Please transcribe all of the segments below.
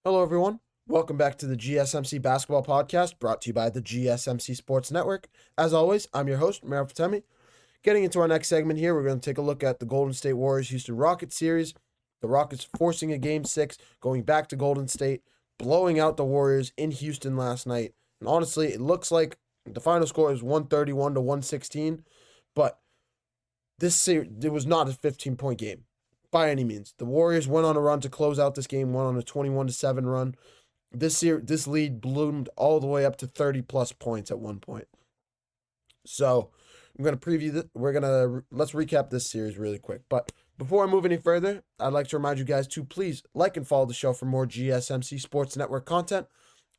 Hello, everyone. Welcome back to the GSMC Basketball Podcast, brought to you by the GSMC Sports Network. As always, I'm your host, Meryl Fatemi. Getting into our next segment here, we're going to take a look at the Golden State Warriors Houston Rockets series. The Rockets forcing a Game 6, going back to Golden State, blowing out the Warriors in Houston last night. And honestly, it looks like the final score is 131 to 116, but this series, it was not a 15-point game by any means. The Warriors went on a run to close out this game, went on a 21-7 run. This lead bloomed all the way up to 30 plus points at one point. So I'm gonna preview that. Let's recap this series really quick. But before I move any further, I'd like to remind you guys to please like and follow the show for more GSMC Sports Network content.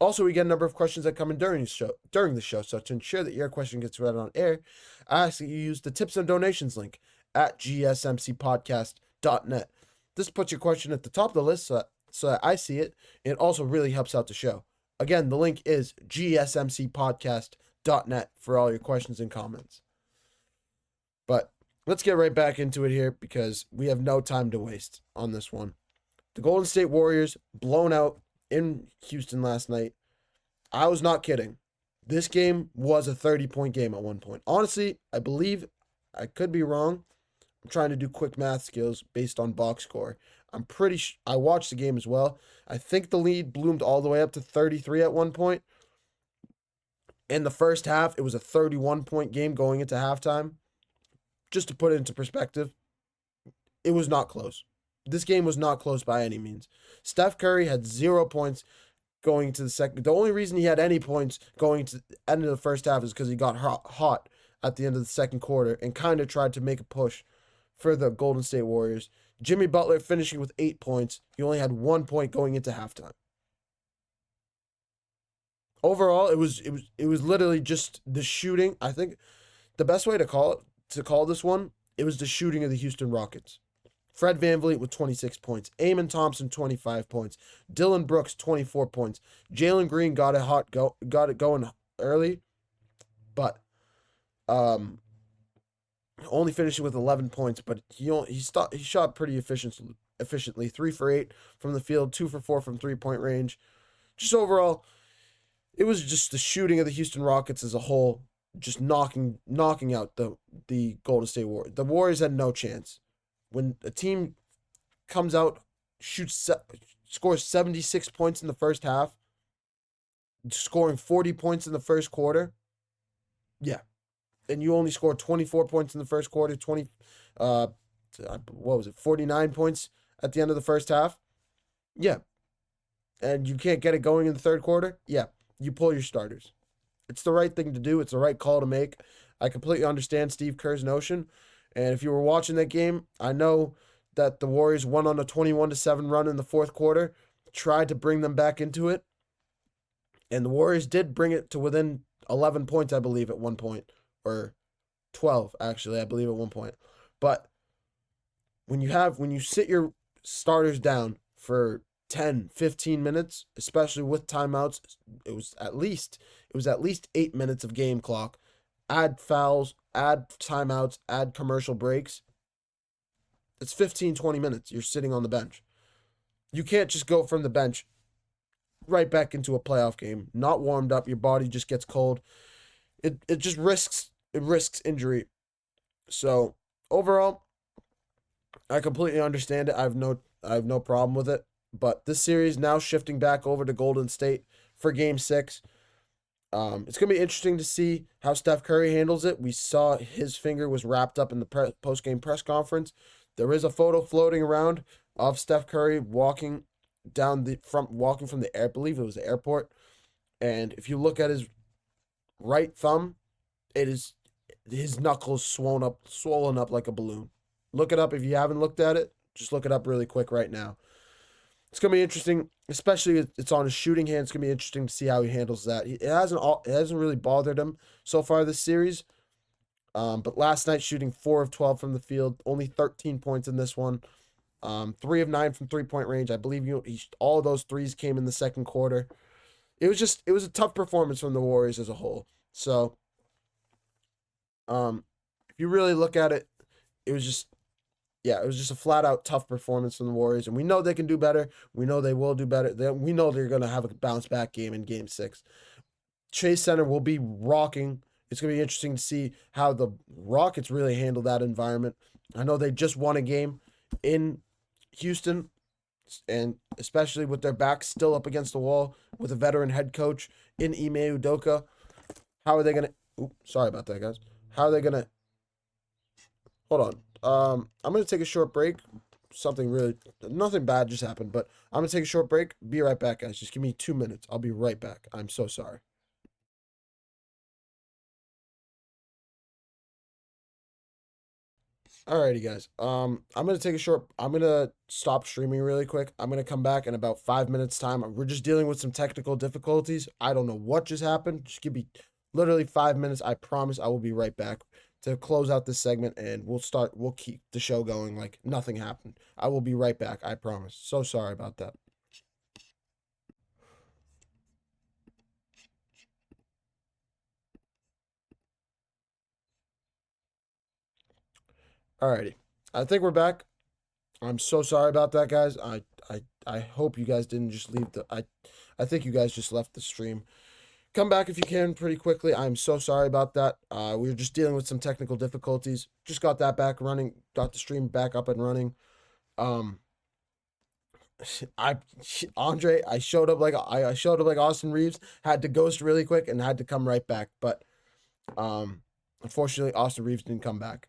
Also, we get a number of questions that come in during the show. So to ensure that your question gets read on air, I ask that you use the tips and donations link at gsmcpodcast.net. This puts your question at the top of the list so that I see it. It also really helps out the show. Again, the link is gsmcpodcast.net for all your questions and comments. But let's get right back into it here because we have no time to waste on this one. The Golden State Warriors blown out in Houston last night. I was not kidding. This game was a 30-point game at one point. Honestly, I believe, I could be wrong. I'm trying to do quick math skills based on box score. I watched the game as well. I think the lead bloomed all the way up to 33 at one point. In the first half, it was a 31-point game going into halftime. Just to put it into perspective, it was not close. This game was not close by any means. Steph Curry had 0 points going to the second. The only reason he had any points going to the end of the first half is because he got hot at the end of the second quarter and kind of tried to make a push for the Golden State Warriors. Jimmy Butler finishing with 8 points. He only had 1 point going into halftime. Overall, it was literally just the shooting. I think the best way to call this one, it was the shooting of the Houston Rockets. Fred VanVleet with 26 points. Amon Thompson, 25 points. Dylan Brooks, 24 points. Jalen Green got it going early, but only finishing with 11 points. But he shot pretty efficiently. 3 for 8 from the field, 2 for 4 from 3-point range. Just overall, it was just the shooting of the Houston Rockets as a whole, just knocking out the Golden State Warriors. The Warriors had no chance. When a team comes out, scores 76 points in the first half, scoring 40 points in the first quarter, yeah, and you only scored 24 points in the first quarter, 49 points at the end of the first half, yeah, and you can't get it going in the third quarter, yeah, you pull your starters. It's the right thing to do. It's the right call to make. I completely understand Steve Kerr's notion. And if you were watching that game, I know that the Warriors went on a 21-7 run in the fourth quarter, tried to bring them back into it. And the Warriors did bring it to within 11 points, I believe, at one point. Or 12, actually, I believe, at one point. But when you sit your starters down for 10, 15 minutes, especially with timeouts, it was at least 8 minutes of game clock. Add fouls, add timeouts, add commercial breaks. It's 15, 20 minutes. You're sitting on the bench. You can't just go from the bench right back into a playoff game, not warmed up. Your body just gets cold. It just risks injury. So overall, I completely understand it. I have no problem with it. But this series now shifting back over to Golden State for Game 6. It's going to be interesting to see how Steph Curry handles it. We saw his finger was wrapped up in the post-game press conference. There is a photo floating around of Steph Curry walking from the air, I believe it was the airport. And if you look at his right thumb, his knuckles swollen up like a balloon. Look it up if you haven't looked at it. Just look it up really quick right now. It's going to be interesting, especially it's on his shooting hand. It's going to be interesting to see how he handles that. It hasn't really bothered him so far this series. But last night, shooting 4 of 12 from the field, only 13 points in this one. 3 of 9 from 3-point range. I believe all of those threes came in the second quarter. It was a tough performance from the Warriors as a whole. So, if you really look at it, it was just yeah, it was just a flat out tough performance from the Warriors, and we know they can do better. We know they will do better. We know they're gonna have a bounce back game in Game 6. Chase Center will be rocking. It's gonna be interesting to see how the Rockets really handle that environment. I know they just won a game in Houston, and especially with their backs still up against the wall with a veteran head coach in Ime Udoka. How are they gonna? Oops, sorry about that, guys. How are they gonna? Hold on. I'm gonna take a short break. Nothing bad just happened, but I'm gonna take a short break. Be right back, guys. Just give me 2 minutes. I'll be right back. I'm so sorry. Alrighty, guys. I'm gonna stop streaming really quick. I'm gonna come back in about 5 minutes time. We're just dealing with some technical difficulties. I don't know what just happened. Just give me literally 5 minutes. I promise I will be right back to close out this segment, and we'll keep the show going like nothing happened. I will be right back. I promise. So sorry about that. Alrighty. I think we're back. I'm so sorry about that, guys. I hope you guys didn't just leave I think you guys just left the stream. Come back if you can pretty quickly. I'm so sorry about that. We were just dealing with some technical difficulties. Just got that back running. Got the stream back up and running. Um, I I showed up like Austin Reeves. Had to ghost really quick and had to come right back. But unfortunately, Austin Reeves didn't come back.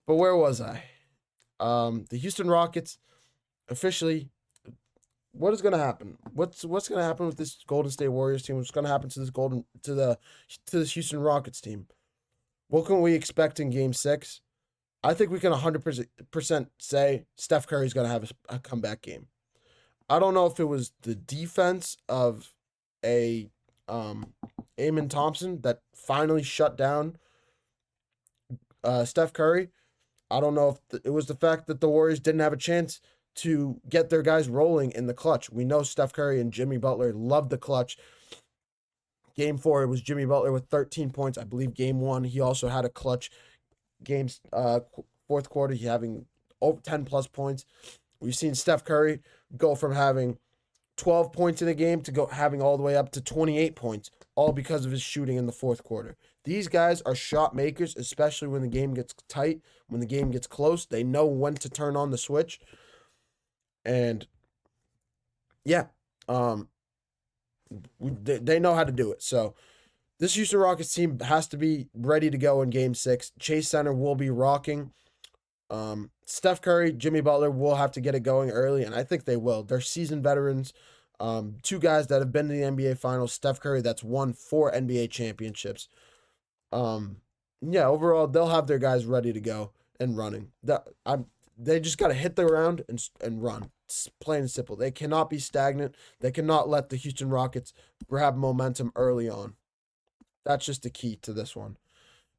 But where was I? The Houston Rockets officially. What is going to happen? What's going to happen with this Golden State Warriors team? What's going to happen to this Houston Rockets team? What can we expect in Game 6? I think we can 100% say Steph Curry is going to have a comeback game. I don't know if it was the defense of a Amen Thompson that finally shut down Steph Curry. I don't know if it was the fact that the Warriors didn't have a chance to get their guys rolling in the clutch. We know Steph Curry and Jimmy Butler love the clutch. Game 4, it was Jimmy Butler with 13 points. I believe Game 1, he also had a clutch games. Fourth quarter, he having over 10 plus points. We've seen Steph Curry go from having 12 points in a game to having all the way up to 28 points, all because of his shooting in the fourth quarter. These guys are shot makers, especially when the game gets tight, when the game gets close. They know when to turn on the switch. And yeah, they know how to do it. So this Houston Rockets team has to be ready to go in Game 6. Chase Center will be rocking. Steph Curry, Jimmy Butler will have to get it going early, and I think they will. They're seasoned veterans. Two guys that have been to the NBA Finals. Steph Curry, that's won 4 NBA championships. Yeah, overall, they'll have their guys ready to go and running. They just got to hit the ground and run. It's plain and simple. They cannot be stagnant. They cannot let the Houston Rockets grab momentum early on. That's just the key to this one.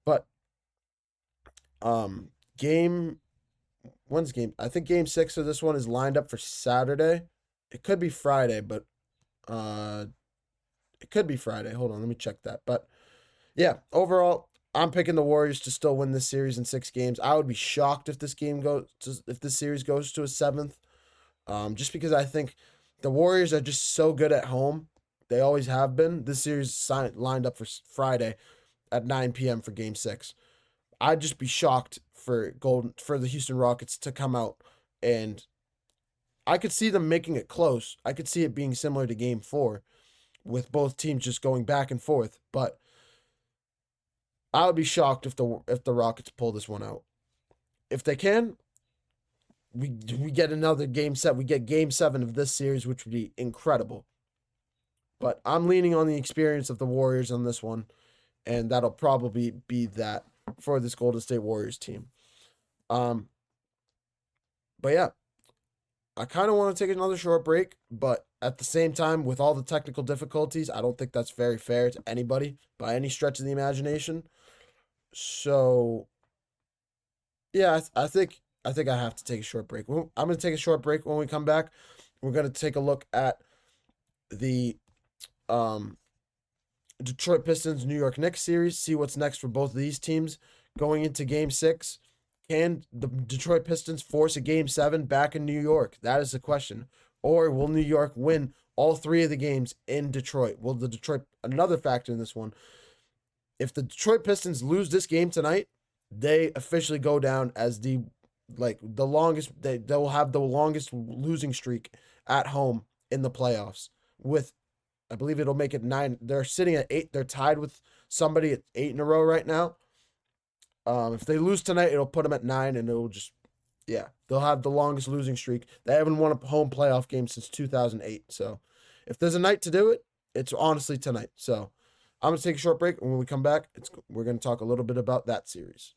But game when's game? I think Game 6 of this one is lined up for Saturday. It could be Friday, but uh it could be Friday. Hold on, let me check that. But yeah, overall, I'm picking the Warriors to still win this series in 6 games. I would be shocked if if this series goes to a 7th. Just because I think the Warriors are just so good at home. They always have been. This series lined up for Friday at 9 p.m. for Game 6. I'd just be shocked for the Houston Rockets to come out, and I could see them making it close. I could see it being similar to Game 4 with both teams just going back and forth, but I would be shocked if the Rockets pull this one out. If they can, we get another game set. We get Game 7 of this series, which would be incredible. But I'm leaning on the experience of the Warriors on this one, and that'll probably be that for this Golden State Warriors team. But yeah, I kind of want to take another short break, but at the same time, with all the technical difficulties, I don't think that's very fair to anybody by any stretch of the imagination. So yeah, I think I have to take a short break. I'm going to take a short break. When we come back, we're going to take a look at the Detroit Pistons New York Knicks series, see what's next for both of these teams. going into Game 6. Can the Detroit Pistons force a Game 7 back in New York? That is the question. Or will New York win all 3 of the games in Detroit? Will the Detroit, another factor in this one, if the Detroit Pistons lose this game tonight, they officially go down as the longest, they'll have the longest losing streak at home in the playoffs with, I believe it'll make it 9. They're sitting at 8. They're tied with somebody at 8 in a row right now. If they lose tonight, it'll put them at 9, and it'll just, yeah, they'll have the longest losing streak. They haven't won a home playoff game since 2008. So if there's a night to do it, it's honestly tonight. So I'm going to take a short break, and when we come back, we're going to talk a little bit about that series.